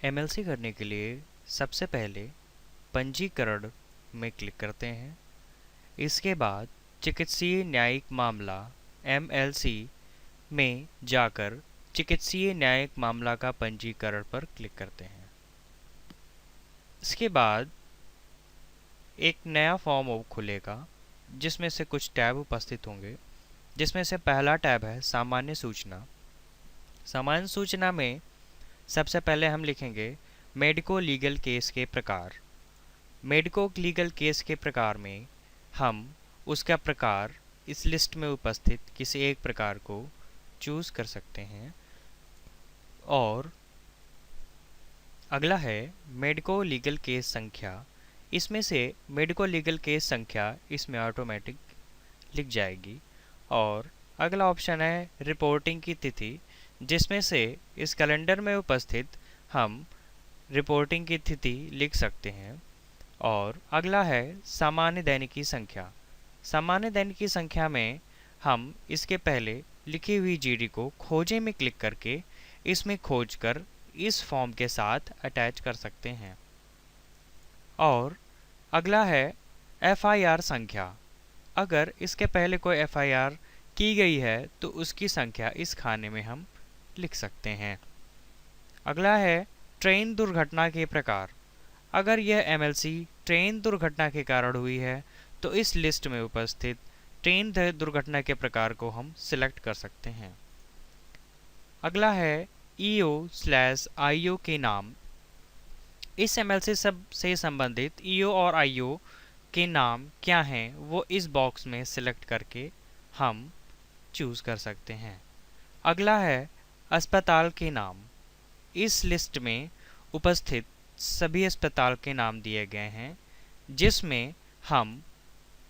MLC करने के लिए सबसे पहले पंजीकरण में क्लिक करते हैं। इसके बाद चिकित्सीय न्यायिक मामला एमएलसी में जाकर चिकित्सीय न्यायिक मामला का पंजीकरण पर क्लिक करते हैं। इसके बाद एक नया फॉर्म खुलेगा जिसमें से कुछ टैब उपस्थित होंगे, जिसमें से पहला टैब है सामान्य सूचना। सामान्य सूचना में सबसे पहले हम लिखेंगे मेडिको लीगल केस के प्रकार। मेडिको लीगल केस के प्रकार में हम उसका प्रकार इस लिस्ट में उपस्थित किसी एक प्रकार को चूज़ कर सकते हैं। और अगला है मेडिको लीगल केस संख्या। इसमें से मेडिको लीगल केस संख्या इसमें ऑटोमेटिक लिख जाएगी। और अगला ऑप्शन है रिपोर्टिंग की तिथि, जिसमें से इस कैलेंडर में उपस्थित हम रिपोर्टिंग की तिथि लिख सकते हैं। और अगला है सामान्य दैनिकी संख्या। सामान्य दैनिकी संख्या में हम इसके पहले लिखी हुई जीडी को खोजे में क्लिक करके इसमें खोजकर इस फॉर्म के साथ अटैच कर सकते हैं। और अगला है एफआईआर संख्या। अगर इसके पहले कोई एफआईआर की गई है तो उसकी संख्या इस खाने में हम लिख सकते हैं। अगला है ट्रेन दुर्घटना के प्रकार। अगर यह एमएलसी ट्रेन दुर्घटना के कारण हुई है तो इस लिस्ट में उपस्थित ट्रेन दुर्घटना के प्रकार को हम सिलेक्ट कर सकते हैं। अगला है ईओ/आईओ के नाम। इस एमएलसी से संबंधित ईओ और आईओ के नाम क्या हैं वो इस बॉक्स में सिलेक्ट करके हम चूज़ कर सकते हैं। अगला है अस्पताल के नाम। इस लिस्ट में उपस्थित सभी अस्पताल के नाम दिए गए हैं, जिसमें हम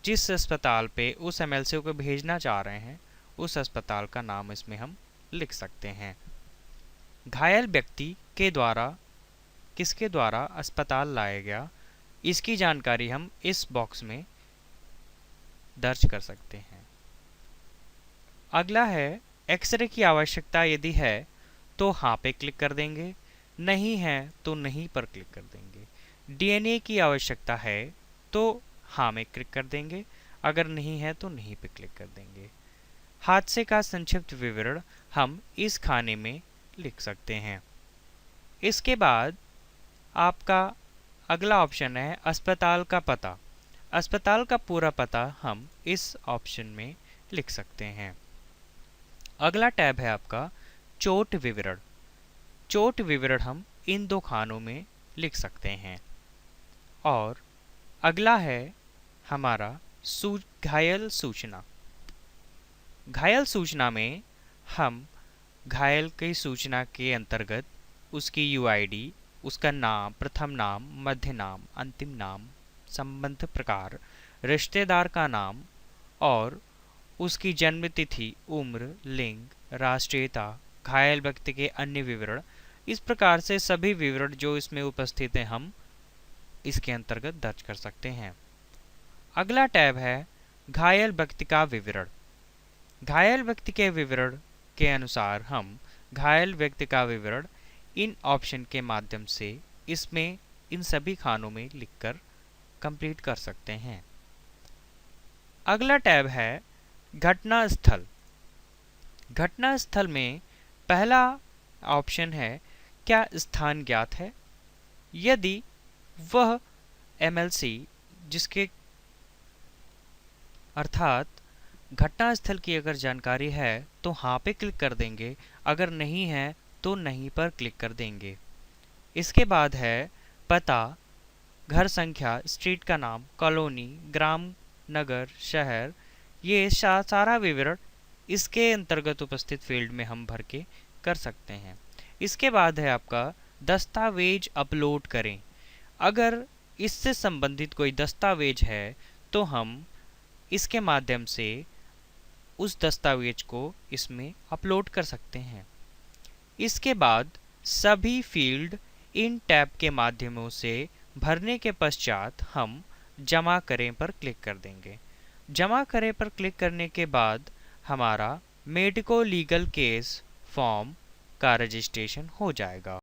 जिस अस्पताल पे उस एमएलसी को भेजना चाह रहे हैं उस अस्पताल का नाम इसमें हम लिख सकते हैं। घायल व्यक्ति के द्वारा किसके द्वारा अस्पताल लाया गया, इसकी जानकारी हम इस बॉक्स में दर्ज कर सकते हैं। अगला है एक्सरे की आवश्यकता यदि है तो हाँ पे क्लिक कर देंगे, नहीं है तो नहीं पर क्लिक कर देंगे। डीएनए की आवश्यकता है तो हाँ में क्लिक कर देंगे, अगर नहीं है तो नहीं पे क्लिक कर देंगे। हादसे का संक्षिप्त विवरण हम इस खाने में लिख सकते हैं। इसके बाद आपका अगला ऑप्शन है अस्पताल का पता। अस्पताल का पूरा पता हम इस ऑप्शन में लिख सकते हैं। अगला टैब है आपका चोट विवरण। चोट विवरण हम इन दो खानों में लिख सकते हैं। और अगला है हमारा घायल सूचना। घायल सूचना में हम घायल की सूचना के अंतर्गत उसकी यूआईडी, उसका नाम, प्रथम नाम, मध्य नाम, अंतिम नाम, संबंध प्रकार, रिश्तेदार का नाम और उसकी जन्म तिथि, उम्र, लिंग, राष्ट्रीयता, घायल व्यक्ति के अन्य विवरण, इस प्रकार से सभी विवरण जो इसमें उपस्थित हैं हम इसके अंतर्गत दर्ज कर सकते हैं। अगला टैब है घायल व्यक्ति का विवरण। घायल व्यक्ति के विवरण के अनुसार हम घायल व्यक्ति का विवरण इन ऑप्शन के माध्यम से इसमें इन सभी खानों में लिखकर कंप्लीट कर सकते हैं। अगला टैब है घटना स्थल। घटना स्थल में पहला ऑप्शन है क्या स्थान ज्ञात है। यदि वह एमएलसी जिसके अर्थात घटना स्थल की अगर जानकारी है तो हाँ पे क्लिक कर देंगे, अगर नहीं है तो नहीं पर क्लिक कर देंगे। इसके बाद है पता, घर संख्या, स्ट्रीट का नाम, कॉलोनी, ग्राम, नगर, शहर, ये सारा विवरण इसके अंतर्गत उपस्थित फील्ड में हम भर के कर सकते हैं। इसके बाद है आपका दस्तावेज अपलोड करें। अगर इससे संबंधित कोई दस्तावेज है तो हम इसके माध्यम से उस दस्तावेज को इसमें अपलोड कर सकते हैं। इसके बाद सभी फील्ड इन टैब के माध्यमों से भरने के पश्चात हम जमा करें पर क्लिक कर देंगे। जमा करें पर क्लिक करने के बाद हमारा मेडिको लीगल केस फॉर्म का रजिस्ट्रेशन हो जाएगा।